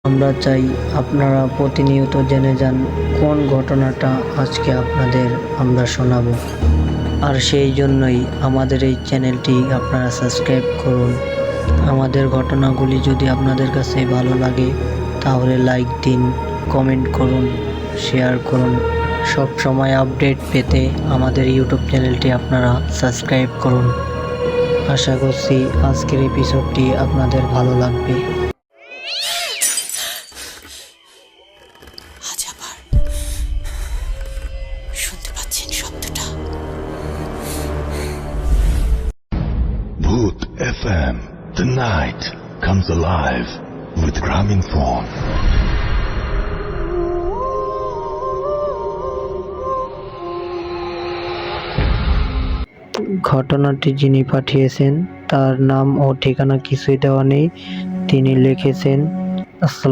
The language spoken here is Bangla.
আমরা চাই আপনারা প্রতিনিয়ত জেনে যান কোন ঘটনাটা আজকে আপনাদের আমরা শোনাবো। আর সেই জন্যই আমাদের এই চ্যানেলটি আপনারা সাবস্ক্রাইব করুন। আমাদের ঘটনাগুলি যদি আপনাদের কাছে ভালো লাগে তাহলে লাইক দিন, কমেন্ট করুন, শেয়ার করুন। সব সময় আপডেট পেতে আমাদের ইউটিউব চ্যানেলটি আপনারা সাবস্ক্রাইব করুন। আশা করছি আজকের এপিসোডটি আপনাদের ভালো লাগবে। আজ আবার শুনতে পাচ্ছেন শব্দটা? Bhoot FM. The night comes alive with Graminphone. ঘটনাটি যিনি পাঠিয়েছেন তার নাম ও ঠিকানা কিছুই দেওয়া নেই। তিনি লিখেছেন, আসসালামু